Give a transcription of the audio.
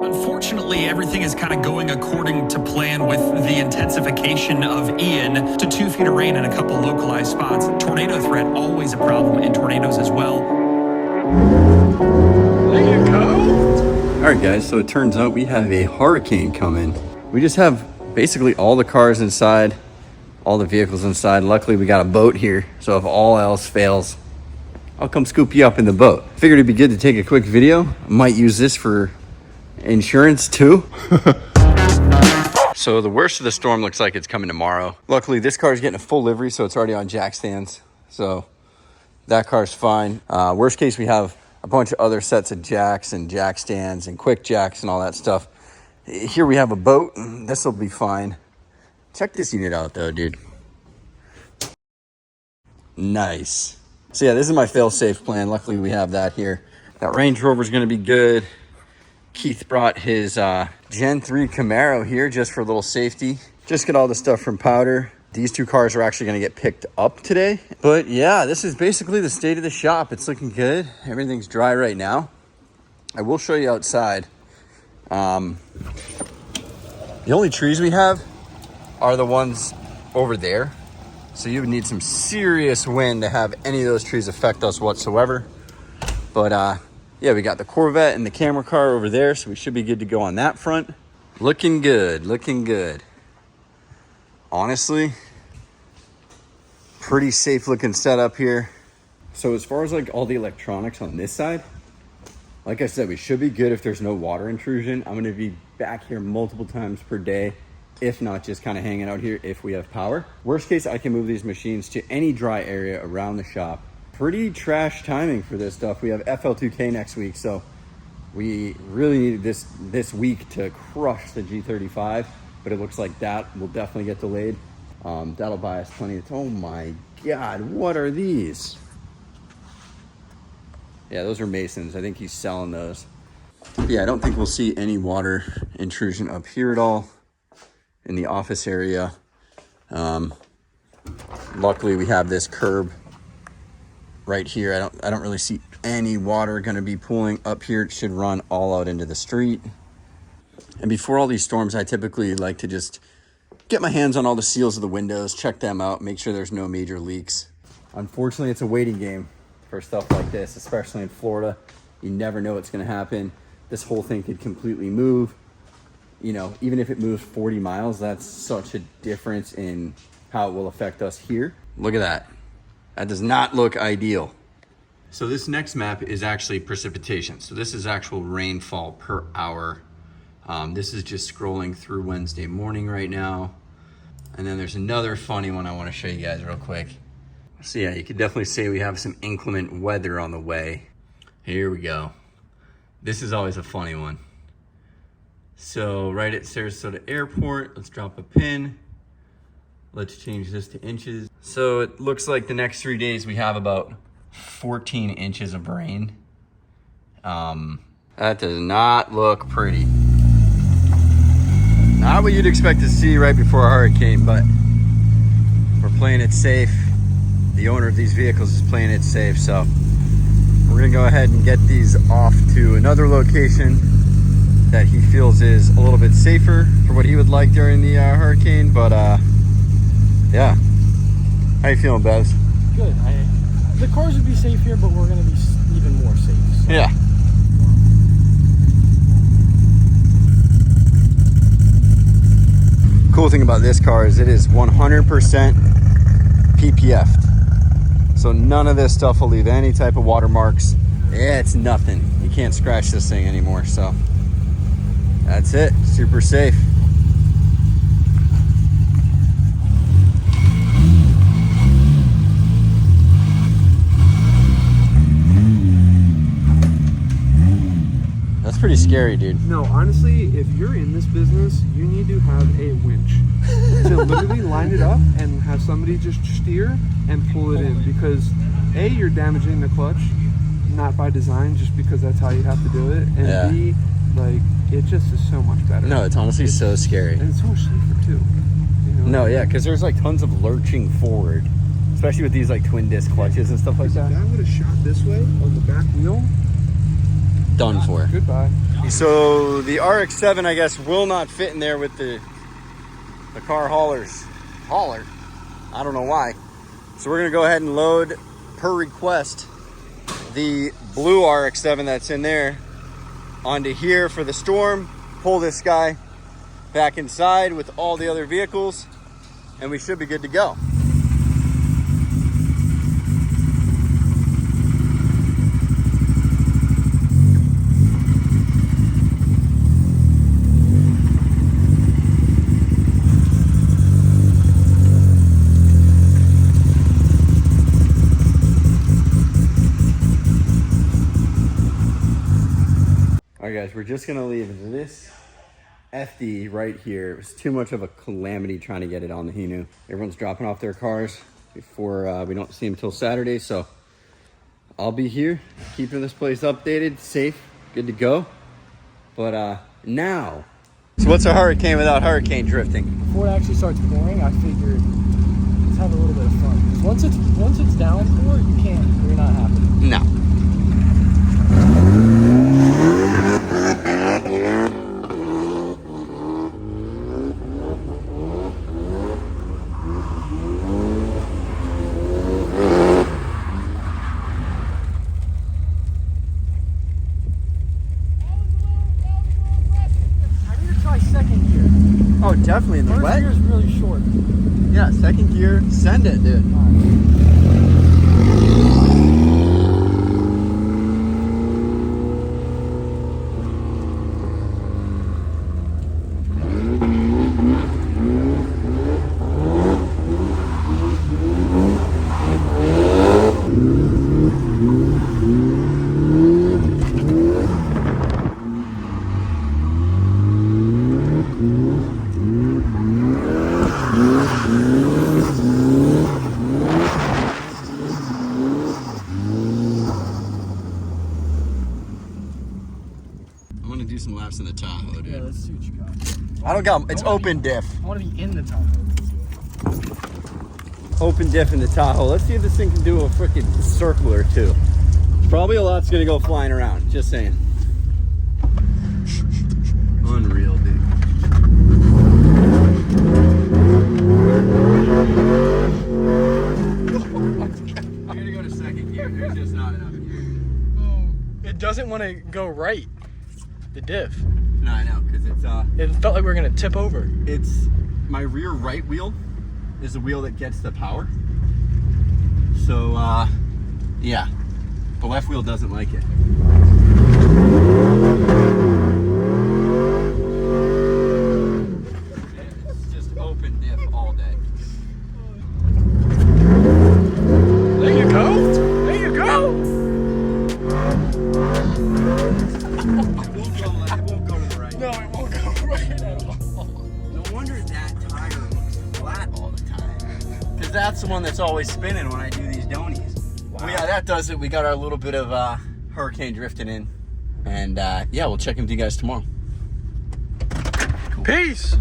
Unfortunately, everything is kind of going according to plan with the intensification of Ian to 2 feet of rain in a couple localized spots. Tornado threat, always a problem in tornadoes as well. There you go. All right, guys, so it turns out we have a hurricane coming. We just have basically all the cars inside, all the vehicles inside. Luckily, we got a boat here, so if all else fails, I'll come scoop you up in the boat. Figured it'd be good to take a quick video. I might use this for insurance too. So the worst of the storm looks like it's coming tomorrow. Luckily, this car is getting a full livery, so it's already on jack stands. So that car's fine. Worst case, we have a bunch of other sets of jacks and jack stands and quick jacks and all that stuff. Here we have a boat. This will be fine. Check this unit out though, dude. Nice. So yeah, this is my fail-safe plan. Luckily, we have that here. That Range Rover is going to be good. Keith brought his Gen 3 Camaro here just for a little safety. Just get all the stuff from Powder. These two cars are actually going to get picked up today. But yeah, this is basically the state of the shop. It's looking good. Everything's dry right now. I will show you outside. The only trees we have are the ones over there. So you would need some serious wind to have any of those trees affect us whatsoever. But yeah, we got the Corvette and the camera car over there, so we should be good to go on that front. Looking good, looking good. Honestly, pretty safe looking setup here. So as far as like all the electronics on this side, like I said, we should be good if there's no water intrusion. I'm gonna be back here multiple times per day, if not just kind of hanging out here if we have power. Worst case, I can move these machines to any dry area around the shop. Pretty trash timing for this stuff. We have FL2K next week, so we really needed this week to crush the G35, but it looks like that will definitely get delayed. That'll buy us plenty of, oh my God, what are these? Yeah, those are Masons. I think he's selling those. Yeah, I don't think we'll see any water intrusion up here at all in the office area. Luckily, we have this curb right here. I don't really see any water going to be pooling up here. It should run all out into the street. And before all these storms, I typically like to just get my hands on all the seals of the windows, check them out, make sure there's no major leaks. Unfortunately, it's a waiting game for stuff like this, especially in Florida. You never know what's going to happen. This whole thing could completely move. You know, even if it moves 40 miles, that's such a difference in how it will affect us here. Look at that. That does not look ideal. So this next map is actually precipitation. So this is actual rainfall per hour. This is just scrolling through Wednesday morning right now. And then there's another funny one I want to show you guys real quick. So yeah, you could definitely say we have some inclement weather on the way. Here we go. This is always a funny one. So right at Sarasota Airport, let's drop a pin. Let's change this to inches. So it looks like the next 3 days we have about 14 inches of rain. That does not look pretty. Not what you'd expect to see right before a hurricane, but we're playing it safe. The owner of these vehicles is playing it safe, so we're gonna go ahead and get these off to another location that he feels is a little bit safer for what he would like during the hurricane, but yeah. How you feeling, Bez? Good. The cars would be safe here, but we're going to be even more safe. So. Yeah. Cool thing about this car is it is 100% PPF'd. So none of this stuff will leave any type of watermarks. Yeah, it's nothing. You can't scratch this thing anymore, so that's it. Super safe. That's pretty scary, dude. No, honestly, if you're in this business, you need to have a winch to literally line it up and have somebody just steer and pull it in, because A, you're damaging the clutch, not by design, just because that's how you have to do it, and Yeah. B, like, it just is so much better. No, it's honestly so scary. And it's so much safer too. You know? No, yeah, because there's like tons of lurching forward, especially with these like twin disc clutches and stuff like If that. that would have shot this way on the back wheel, done for. Goodbye. So the RX-7, I guess, will not fit in there with the car hauler's hauler. I don't know why. So we're gonna go ahead and load, per request, the blue RX-7 that's in there onto here for the storm, pull this guy back inside with all the other vehicles, and we should be good to go. All right, guys, we're just gonna leave this FD right here. It was too much of a calamity trying to get it on the Hinu. Everyone's dropping off their cars before we don't see them till Saturday, so I'll be here keeping this place updated, safe, good to go. But now, so what's a hurricane without hurricane drifting? Before it actually starts pouring, I figured let's have a little bit of fun. Because once it's downpour, you're not happy. No. Oh, definitely in the wet. First gear is really short. Yeah, second gear, send it, dude. I'm gonna do some laps in the Tahoe, dude. Yeah, let's see what you got. I don't got, it's open diff. I want to be in the Tahoe. Open diff in the Tahoe. Let's see if this thing can do a freaking circle or two. Probably a lot's gonna go flying around, just saying. Unreal, dude. I'm gonna go to second gear. There's just not enough gear. It doesn't want to go right. The diff. No, I know, because It felt like we were going to tip over. it's my rear right wheel is the wheel that gets the power. So, yeah, the left wheel doesn't like it. It's just open diff all day. There you go. There you go. It won't go to the right. No, it won't go right at all. No wonder that tire looks flat all the time. Because that's the one that's always spinning when I do these donies. Wow. Well, yeah, that does it. We got our little bit of hurricane drifting in. And yeah, we'll check in with you guys tomorrow. Peace.